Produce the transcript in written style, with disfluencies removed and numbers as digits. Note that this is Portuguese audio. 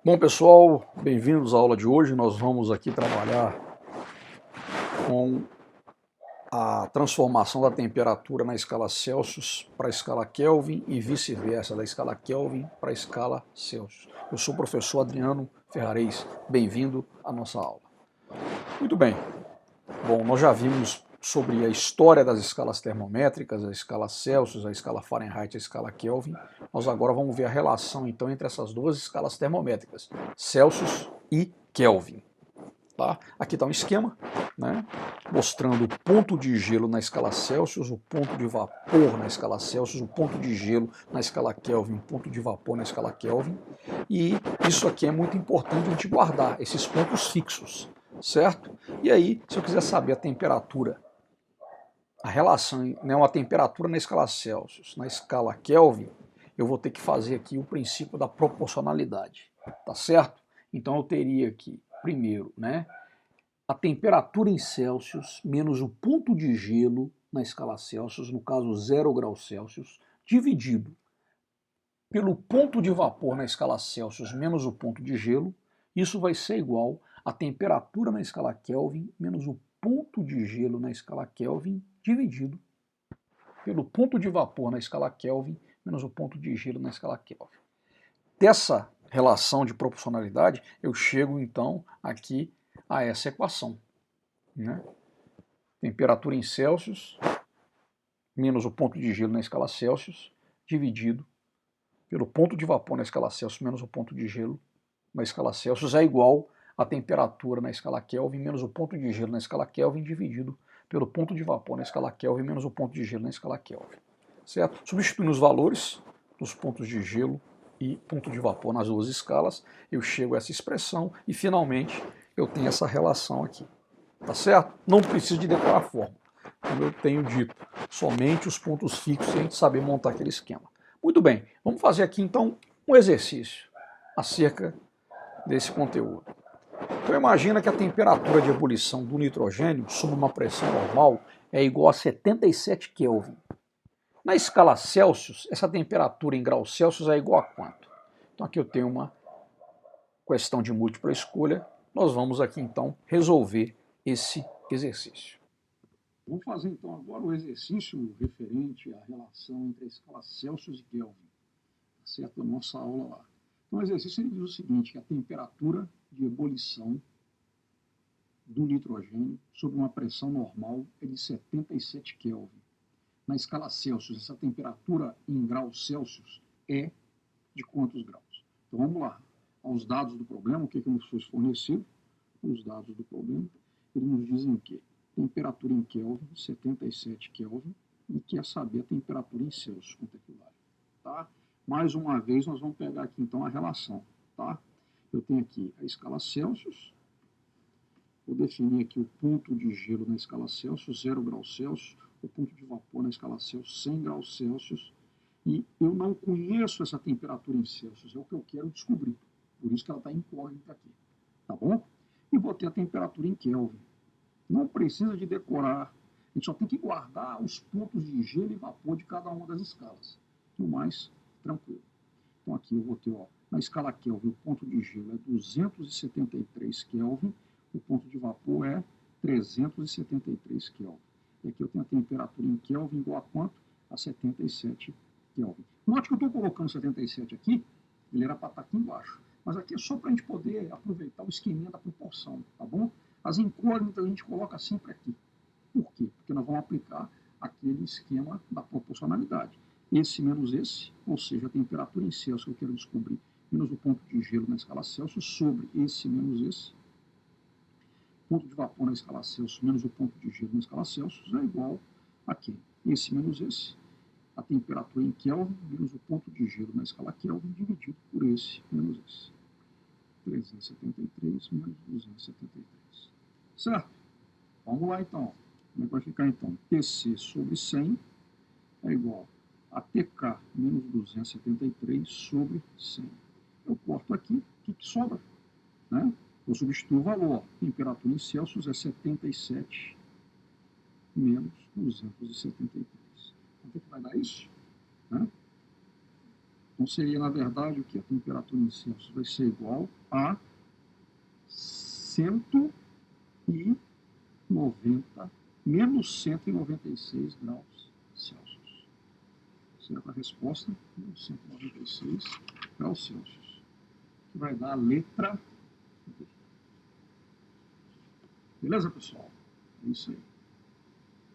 Bom, pessoal, bem-vindos à aula de hoje. Nós vamos aqui trabalhar com a transformação da temperatura na escala Celsius para a escala Kelvin e vice-versa, da escala Kelvin para a escala Celsius. Eu sou o professor Adriano Ferrarez. Bem-vindo à nossa aula. Muito bem. Bom, nós já vimos sobre a história das escalas termométricas, a escala Celsius, a escala Fahrenheit e a escala Kelvin. Nós agora vamos ver a relação, então, entre essas duas escalas termométricas, Celsius e Kelvin. Tá? Aqui está um esquema, né, mostrando o ponto de gelo na escala Celsius, o ponto de vapor na escala Celsius, o ponto de gelo na escala Kelvin, o ponto de vapor na escala Kelvin. E isso aqui é muito importante a gente guardar, esses pontos fixos, certo? E aí, se eu quiser saber a temperatura, a relação, né, uma temperatura na escala Celsius, na escala Kelvin, eu vou ter que fazer aqui o princípio da proporcionalidade, tá certo? Então eu teria aqui, primeiro, né, a temperatura em Celsius menos o ponto de gelo na escala Celsius, no caso 0 graus Celsius, dividido pelo ponto de vapor na escala Celsius menos o ponto de gelo, isso vai ser igual a temperatura na escala Kelvin menos o ponto de gelo na escala Kelvin dividido pelo ponto de vapor na escala Kelvin menos o ponto de gelo na escala Kelvin. Dessa relação de proporcionalidade, eu chego então aqui a essa equação, né? Temperatura em Celsius menos o ponto de gelo na escala Celsius dividido pelo ponto de vapor na escala Celsius menos o ponto de gelo na escala Celsius é igual a temperatura na escala Kelvin menos o ponto de gelo na escala Kelvin dividido pelo ponto de vapor na escala Kelvin menos o ponto de gelo na escala Kelvin. Certo? Substituindo os valores dos pontos de gelo e ponto de vapor nas duas escalas, eu chego a essa expressão e finalmente eu tenho essa relação aqui. Tá certo? Não preciso de decorar a fórmula. Como eu tenho dito, somente os pontos fixos e a gente saber montar aquele esquema. Muito bem, vamos fazer aqui então um exercício acerca desse conteúdo. Então imagina que a temperatura de ebulição do nitrogênio sob uma pressão normal é igual a 77 Kelvin. Na escala Celsius, essa temperatura em graus Celsius é igual a quanto? Então aqui eu tenho uma questão de múltipla escolha. Nós vamos aqui então resolver esse exercício. Vamos fazer então agora o exercício referente à relação entre a escala Celsius e Kelvin, certo? A nossa aula lá. Então o exercício ele diz o seguinte, que a temperatura de ebulição do nitrogênio sob uma pressão normal é de 77 Kelvin. Na escala Celsius, essa temperatura em graus Celsius é de quantos graus? Então vamos lá. Aos dados do problema, o que nos foi fornecido? Os dados do problema, eles nos dizem que temperatura em Kelvin, 77 Kelvin, e quer saber a temperatura em Celsius, quanto é que vale. Tá? Mais uma vez, nós vamos pegar aqui então a relação. Tá? Eu tenho aqui a escala Celsius, vou definir aqui o ponto de gelo na escala Celsius, 0 graus Celsius, o ponto de vapor na escala Celsius, 100 graus Celsius, e eu não conheço essa temperatura em Celsius, é o que eu quero descobrir. Por isso que ela está incógnita aqui. Tá bom? E vou ter a temperatura em Kelvin. Não precisa de decorar, a gente só tem que guardar os pontos de gelo e vapor de cada uma das escalas. O mais tranquilo. Então aqui eu vou ter, ó, na escala Kelvin, o ponto de gelo é 273 Kelvin, o ponto de vapor é 373 Kelvin. E aqui eu tenho a temperatura em Kelvin igual a quanto? A 77 Kelvin. Note que eu estou colocando 77 aqui, ele era para estar aqui embaixo. Mas aqui é só para a gente poder aproveitar o esqueminha da proporção, tá bom? As incógnitas a gente coloca sempre aqui. Por quê? Porque nós vamos aplicar aquele esquema da proporcionalidade. Esse menos esse, ou seja, a temperatura em Celsius que eu quero descobrir, menos o ponto de gelo na escala Celsius, sobre esse menos esse, ponto de vapor na escala Celsius menos o ponto de gelo na escala Celsius é igual a quem? Esse menos esse, a temperatura em Kelvin menos o ponto de gelo na escala Kelvin dividido por esse menos esse. 373 menos 273. Certo? Vamos lá então. Como é que vai ficar então? TC sobre 100 é igual a TK menos 273 sobre 100. Eu corto aqui, o que sobra? Né? Eu substituo o valor. Temperatura em Celsius é 77 menos 273. Quanto é que vai dar isso? Né? Então seria, na verdade, o que? A temperatura em Celsius vai ser igual a 190, menos 196 graus Celsius. Certo? A resposta, menos 196 graus Celsius, que vai dar a letra D. Beleza, pessoal? É isso aí.